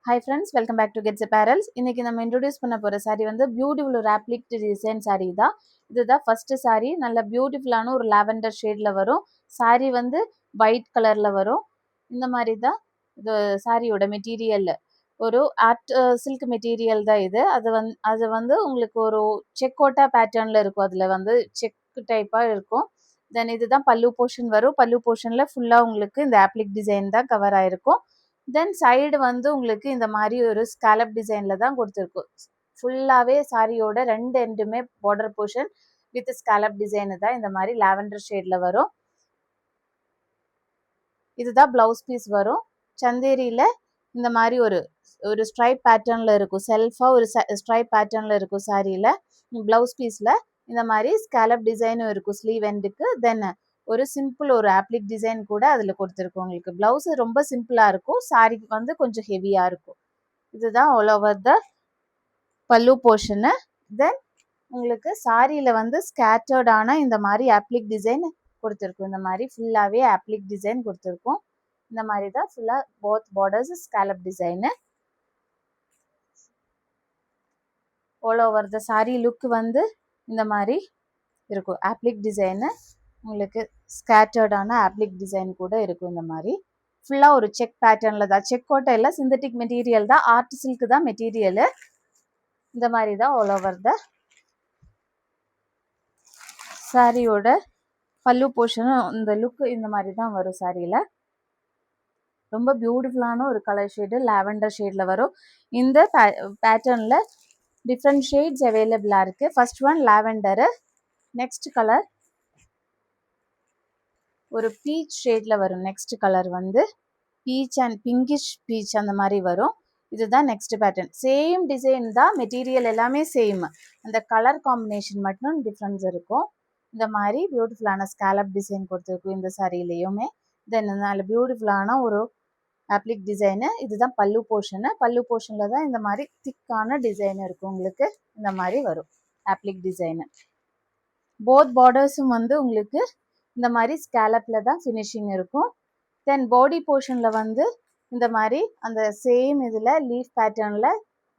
Hi friends, welcome back to Gets Apparels. இன்னைக்கு நம்ம introduce பண்ண போற saree வந்து பியூட்டிஃபுல் ஒரு applique டிசைன் saree தான். இதுதான் ஃபர்ஸ்ட் saree. நல்ல பியூட்டிஃபுல்லான ஒரு லாவெண்டர் ஷேட்ல வரும். saree வந்து ஒயிட் கலர்ல வரும். இந்த மாதிரி தான் இது சாரியோட மெட்டீரியல். ஒரு ஆர்ட் சில்க் மெட்டீரியல் தான் இது. அது வந்து உங்களுக்கு ஒரு செக்கோட்டா பேட்டர்ன்ல இருக்கும். அதுல வந்து செக் டைப்பா இருக்கும். தென் இதுதான் பல்லு போர்ஷன் வரும். பல்லு போர்ஷன்ல ஃபுல்லா உங்களுக்கு இந்த applique டிசைன் தான் கவர் ஆயிருக்கும். தென் சைடு வந்து உங்களுக்கு இந்த மாதிரி ஒரு ஸ்காலப் டிசைன்ல தான் கொடுத்துருக்கும். ஃபுல்லாவே சாரியோட ரெண்டு எண்டுமே border portion with scallop design தான் இந்த மாதிரி லாவெண்டர் ஷேட்ல வரும். இதுதான் பிளவுஸ் பீஸ் வரும். சந்தேரியில இந்த மாதிரி ஒரு ஒரு ஸ்ட்ரைப் பேட்டர்ன்ல இருக்கும். செல்ஃபா ஒரு ஸ்ட்ரைப் பேட்டர்ன்ல இருக்கும் சாரியில. பிளவுஸ் பீஸ்ல இந்த மாதிரி ஸ்காலப் டிசைனும் இருக்கும் ஸ்லீவ் எண்டுக்கு. தென் ஒரு சிம்பிள் ஒரு applique டிசைன் கூட அதில் கொடுத்துருக்கோம். உங்களுக்கு பிளவுஸ் ரொம்ப சிம்பிளா இருக்கும். சாரி வந்து கொஞ்சம் ஹெவியா இருக்கும். இதுதான் ஆல் ஓவர் த பல்லு போர்ஷனு. தென் உங்களுக்கு சாரியில வந்து ஸ்கேட்டர்டான இந்த மாதிரி applique டிசைன் கொடுத்துருக்கும். இந்த மாதிரி ஃபுல்லாவே applique டிசைன் கொடுத்துருக்கும். இந்த மாதிரி தான் ஃபுல்லா both borders scallop design. All over the sorry look வந்து இந்த மாதிரி இருக்கும். applique டிசைனு உங்களுக்கு ஸ்கேட்டர்டான applique டிசைன் கூட இருக்கும். இந்த மாதிரி ஃபுல்லா ஒரு செக் பேட்டர்ன்ல தான். செக் கோட்டை இல்லை, சிந்தட்டிக் மெட்டீரியல் தான். ஆர்ட் சில்க் தான் மெட்டீரியல். இந்த மாதிரி தான் ஆல் ஓவர் த சாரியோட பல்லு போர்ஷனும் இந்த லுக் இந்த மாதிரி தான் வரும். சாரியில ரொம்ப பியூட்டிஃபுல்லான ஒரு கலர் ஷேடு லாவெண்டர் ஷேட்ல வரும். இந்த பேட்டர்ன்ல டிஃப்ரெண்ட் ஷேட்ஸ் அவைலபிளா இருக்கு. First one lavender, next colour ஒரு பீச் ஷேட்ல வரும். நெக்ஸ்ட் கலர் வந்து பீச் அண்ட் பிங்கிஷ் பீச் அந்த மாதிரி வரும். இதுதான் நெக்ஸ்ட் பேட்டர்ன். சேம் டிசைன் தான், மெட்டீரியல் எல்லாமே சேம். அந்த கலர் காம்பினேஷன் மட்டும் டிஃப்ரென்ஸ் இருக்கும். இந்த மாதிரி பியூட்டிஃபுல்லான ஸ்காலப் டிசைன் கொடுத்துருக்கும் இந்த சாரிலையுமே. தென் நல்ல பியூட்டிஃபுல்லான ஒரு applique டிசைனு. இதுதான் பல்லு போர்ஷனு. பல்லு போர்ஷன்ல தான் இந்த மாதிரி திக்கான டிசைன் இருக்கும். உங்களுக்கு இந்த மாதிரி வரும் applique டிசைனு. போத் பார்டர்ஸும் வந்து உங்களுக்கு இந்த மாதிரி ஸ்காலப்ல தான் ஃபினிஷிங் இருக்கும். தென் பாடி போர்ஷன்ல வந்து இந்த மாதிரி அந்த சேம் இதுல லீஃப் பேட்டர்ன்ல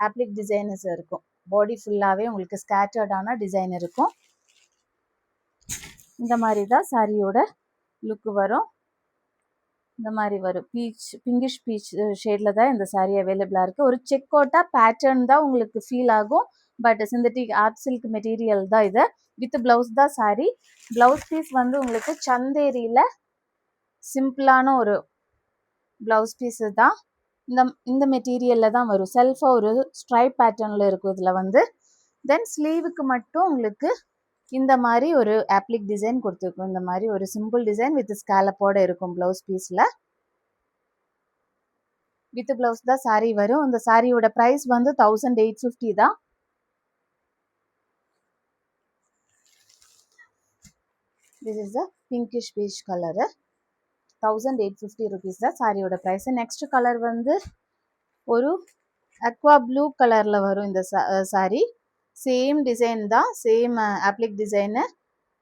applique டிசைன்ஸ் இருக்கும். பாடி ஃபுல்லாவே உங்களுக்கு ஸ்கேட்டர்டான டிசைன் இருக்கும். இந்த மாதிரி தான் சாரியோட லுக் வரும். இந்த மாதிரி வரும். பிங்கிஷ் பீச் ஷேட்ல தான் இந்த சாரி அவைலபிளா இருக்கு. ஒரு செக்கோட்டா பேட்டர்ன் தான் உங்களுக்கு ஃபீல் ஆகும். But synthetic art silk material தான் இது. வித் பிளவுஸ் தான் சாரி. பிளவுஸ் பீஸ் வந்து உங்களுக்கு சந்தேரியில சிம்பிளான ஒரு பிளவுஸ் பீஸ் தான். இந்த மெட்டீரியல்ல தான் வரும். செல்ஃபா ஒரு ஸ்ட்ரைப் பேட்டர்ன்ல இருக்கும் இதுல வந்து. தென் ஸ்லீவுக்கு மட்டும் உங்களுக்கு இந்த மாதிரி ஒரு applique டிசைன் கொடுத்துருக்கும். இந்த மாதிரி ஒரு சிம்பிள் டிசைன் வித் ஸ்காலப்போட இருக்கும். பிளவுஸ் பீஸ்ல வித் பிளவுஸ் தான் சாரி வரும். இந்த சாரியோட பிரைஸ் வந்து 1850 தான். This is the pinkish peach colour. 1850 rupees தான் சாரியோட பிரைஸ். நெக்ஸ்ட் கலர் வந்து ஒரு அக்வா ப்ளூ கலர்ல வரும் இந்த சாரி. சேம் டிசைன் தான், சேம் applique டிசைனு.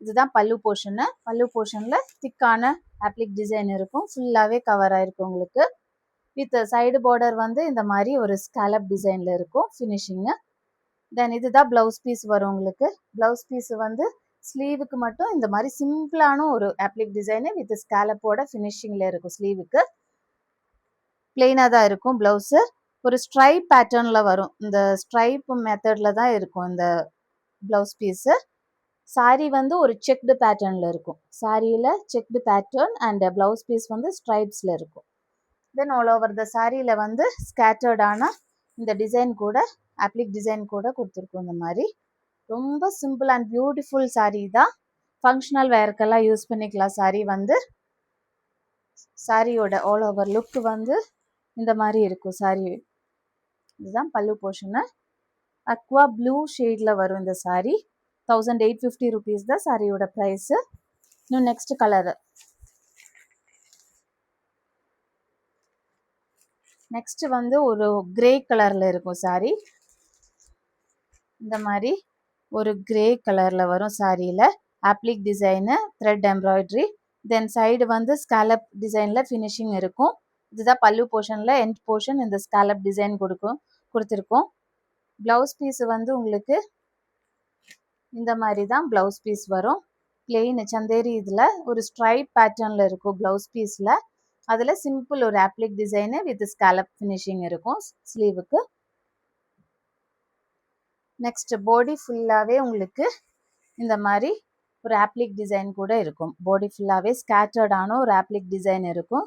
இதுதான் பல்லு போர்ஷனு. பல்லு போர்ஷன்ல திக்கான applique டிசைன் இருக்கும். ஃபுல்லாவே கவர் ஆயிருக்கும் உங்களுக்கு. வித் சைடு பார்டர் வந்து இந்த மாதிரி ஒரு ஸ்காலப் டிசைன்ல இருக்கும் ஃபினிஷிங்கு. தென் இதுதான் பிளவுஸ் பீஸ் வரும் உங்களுக்கு. பிளவுஸ் பீஸ் வந்து ஸ்லீவுக்கு மட்டும் இந்த மாதிரி சிம்பிளான ஒரு applique டிசைனு வித் ஸ்காலப்போட ஃபினிஷிங்ல இருக்கும். ஸ்லீவுக்கு பிளெயினா தான் இருக்கும். பிளவுஸ் ஒரு ஸ்ட்ரைப் பேட்டர்ன்ல வரும். இந்த ஸ்ட்ரைப் மெத்தட்ல தான் இருக்கும் இந்த பிளவுஸ் பீஸ். சாரி வந்து ஒரு செக்டு பேட்டர்ன்ல இருக்கும். சாரியில checked pattern and blouse piece வந்து ஸ்ட்ரைப்ஸ்ல இருக்கும். தென் ஆல் ஓவர் த சாரியில வந்து ஸ்கேட்டர்டான இந்த டிசைன் கூட applique டிசைன் கூட கொடுத்துருக்கும். இந்த மாதிரி ரொம்ப சிம்பிள் அண்ட் பியூட்டிஃபுல் சாரி தான். ஃபங்க்ஷனல் வேர்க்கெல்லாம் யூஸ் பண்ணிக்கலாம். சாரி வந்து சாரியோட ஆல் ஓவர் லுக் வந்து இந்த மாதிரி இருக்கும். சாரி இதுதான் பல்லு போர்ஷனு. அக்வா ப்ளூ ஷேட்ல வரும் இந்த சாரி. 1850 rupees தான் சாரியோட பிரைஸ். இன்னும் நெக்ஸ்ட் கலர். நெக்ஸ்ட் வந்து ஒரு கிரே கலர்ல இருக்கும் சாரி. இந்த மாதிரி ஒரு கிரே கலர்ல வரும் சாரியில. applique design, thread embroidery. Then side வந்து ஸ்காலப் டிசைன்ல ஃபினிஷிங் இருக்கும். இதுதான் பல்லு போர்ஷனில் எண்ட் போர்ஷன் இந்த ஸ்காலப் டிசைன் கொடுத்துருக்கோம். ப்ளவுஸ் பீஸ் வந்து உங்களுக்கு இந்த மாதிரி தான் ப்ளவுஸ் பீஸ் வரும். பிளெயின் சந்தேரி இதில் ஒரு ஸ்ட்ரைப் பேட்டர்னில் இருக்கும் ப்ளவுஸ் பீஸில். அதில் சிம்பிள் ஒரு oblique design with scallop finishing இருக்கும் ஸ்லீவுக்கு. நெக்ஸ்ட் பாடி ஃபுல்லாகவே உங்களுக்கு இந்த மாதிரி ஒரு ஆப்ளிக் டிசைன் கூட இருக்கும். பாடி ஃபுல்லாகவே ஸ்கேட்டர்டான ஒரு ஆப்ளிக் டிசைன் இருக்கும்.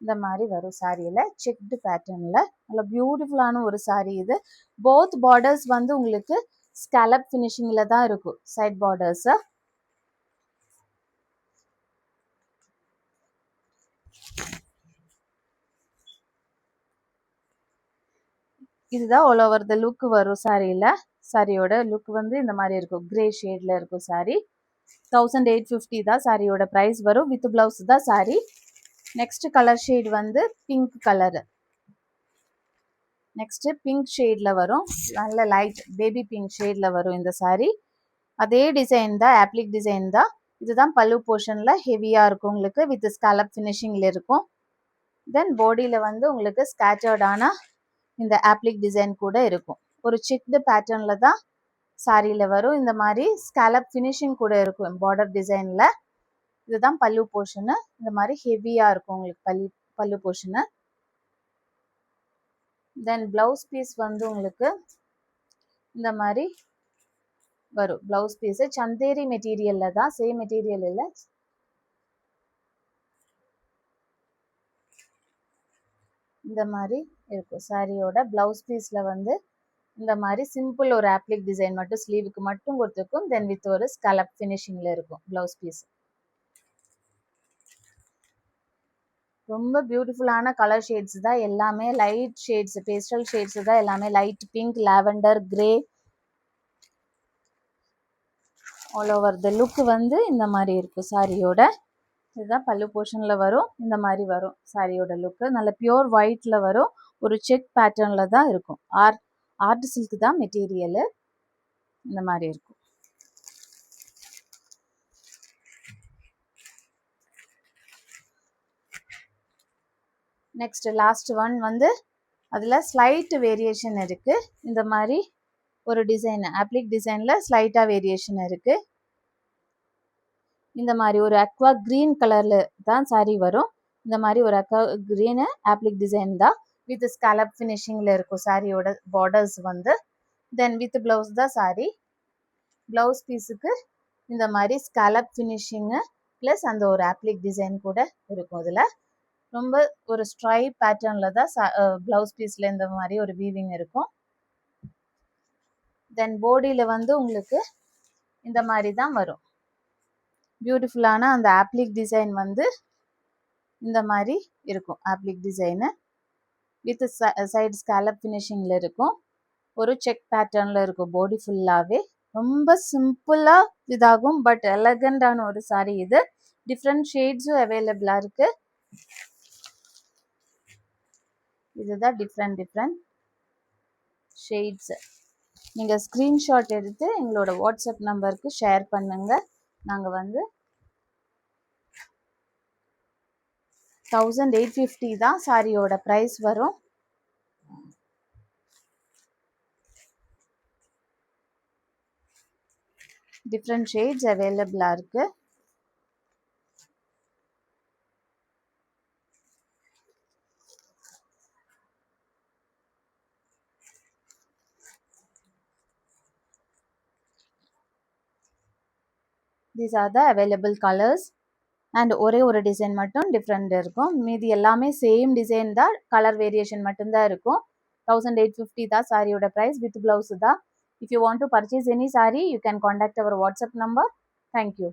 இந்த மாதிரி வரும் சாரியில் செக்டு பேட்டர்னில். நல்ல பியூட்டிஃபுல்லான ஒரு சாரி இது. போத் பார்டர்ஸ் வந்து உங்களுக்கு ஸ்கேலப் ஃபினிஷிங்கில் தான் இருக்கும். சைட் பார்டர்ஸு இதுதான் ஆல் ஓவர் த லுக் வரும் சாரியில். சாரியோட லுக் வந்து இந்த மாதிரி இருக்கும். கிரே ஷேடில் இருக்கும் சாரி. 1850 தான் சாரியோட ப்ரைஸ் வரும். வித் ப்ளவுஸ் தான் சாரி. நெக்ஸ்ட் கலர் ஷேட் வந்து பிங்க் கலரு. நெக்ஸ்ட் பிங்க் ஷேடில் வரும். நல்ல லைட் பேபி பிங்க் ஷேடில் வரும் இந்த சாரி. அதே டிசைன் தான், ஆப்ளிக் டிசைன் தான். இதுதான் பல்லு போர்ஷனில் ஹெவியாக இருக்கும் உங்களுக்கு. வித் ஸ்காலப் ஃபினிஷிங்கில் இருக்கும். தென் பாடியில் வந்து உங்களுக்கு ஸ்கேட்டர்டான இந்த ஆப்ளிக் டிசைன் கூட இருக்கும். ஒரு செக்டு பேட்டர்னில் தான் சாரியில் வரும். இந்த மாதிரி ஸ்காலப் ஃபினிஷிங் கூட இருக்கும் பார்டர் டிசைனில். இதுதான் பல்லு போர்ஷனு. இந்த மாதிரி ஹெவியாக இருக்கும் உங்களுக்கு பல்லு போர்ஷனு. தென் ப்ளவுஸ் பீஸ் வந்து உங்களுக்கு இந்த மாதிரி வரும். ப்ளவுஸ் பீஸு சந்தேரி மெட்டீரியலில் தான், சேம் மெட்டீரியல் இல்லை. இந்த மாதிரி இருக்கும் சாரியோட ப்ளவுஸ் பீஸில் வந்து இந்த மாதிரி சிம்பிள் ஒரு ஆப்ளிக் டிசைன் மட்டும் ஸ்லீவுக்கு மட்டும் கொடுத்துருக்கும். தென் வித் ஒரு ஸ்கலப் ஃபினிஷிங்கில் இருக்கும் ப்ளவுஸ் பீஸ். ரொம்ப பியூட்டிஃபுல்லான கலர் ஷேட்ஸ் தான் எல்லாமே. லைட் ஷேட்ஸ், பேஸ்டல் ஷேட்ஸ் தான் எல்லாமே. Light pink, lavender, grey. All over the look வந்து இந்த மாதிரி இருக்கும் சாரியோட. இதுதான் பல்லு போர்ஷனில் வரும். இந்த மாதிரி வரும் சாரியோட லுக்கு. நல்ல பியூர் ஒயிட்டில் வரும். ஒரு செக் பேட்டர்னில் தான் இருக்கும். ஆர்ட் சில்க் தான் மெட்டீரியலு. இந்த மாதிரி இருக்கும். நெக்ஸ்ட் லாஸ்ட் ஒன் வந்து அதில் ஸ்லைட் வேரியேஷன் இருக்குது. இந்த மாதிரி ஒரு டிசைன், ஆப்ளிக் டிசைனில் ஸ்லைட்டாக வேரியேஷன் இருக்குது. இந்த மாதிரி ஒரு அக்வா க்ரீன் கலரில் தான் சாரி வரும். இந்த மாதிரி ஒரு அக்வா க்ரீனு ஆப்ளிக் டிசைன் தான். வித் ஸ்காலப் ஃபினிஷிங்கில் இருக்கும் சாரியோட பார்டர்ஸ் வந்து. தென் வித் ப்ளவுஸ் தான் சாரி. ப்ளவுஸ் பீஸுக்கு இந்த மாதிரி ஸ்காலப் ஃபினிஷிங்கு ப்ளஸ் அந்த ஒரு ஆப்ளிக் டிசைன் கூட இருக்கும். இதில் ரொம்ப ஒரு ஸ்ட்ரைப் பேட்டர்னில் தான் ப்ளவுஸ் பீஸில் இந்த மாதிரி ஒரு வீவிங் இருக்கும். தென் பாடியில் வந்து உங்களுக்கு இந்த மாதிரி தான் வரும். பியூட்டிஃபுல்லான அந்த ஆப்ளிக் டிசைன் வந்து இந்த மாதிரி இருக்கும். Applique design with side scallop ஃபினிஷிங்கில் இருக்கும். ஒரு செக் பேட்டர்னில் இருக்கும் பாடி ஃபுல்லாகவே. ரொம்ப சிம்பிளாக இதாகும், பட் எலகண்டான ஒரு சாரி இது. டிஃப்ரெண்ட் ஷேட்ஸும் அவைலபிளாக இருக்குது. இதுதான் டிஃப்ரெண்ட் ஷேட்ஸ். நீங்கள் ஸ்க்ரீன்ஷாட் எடுத்து எங்களோட வாட்ஸ்அப் நம்பருக்கு ஷேர் பண்ணுங்கள். நாங்கள் வந்து 1850 தான் சாரியோட ப்ரைஸ் வரும். டிஃப்ரெண்ட் ஷேட்ஸ் அவைலபிளாக இருக்குது. These are the available colors. And ஒரே ஒரு டிசைன் மட்டும் டிஃப்ரெண்ட் இருக்கும். மீதி எல்லாமே சேம் டிசைன் தான், கலர் வேரியேஷன் மட்டும்தான் இருக்கும். 1850 தான் சாரியோட ப்ரைஸ். வித் ப்ளவுஸ் தான். If you want to purchase any sari, you can contact our WhatsApp number. Thank you.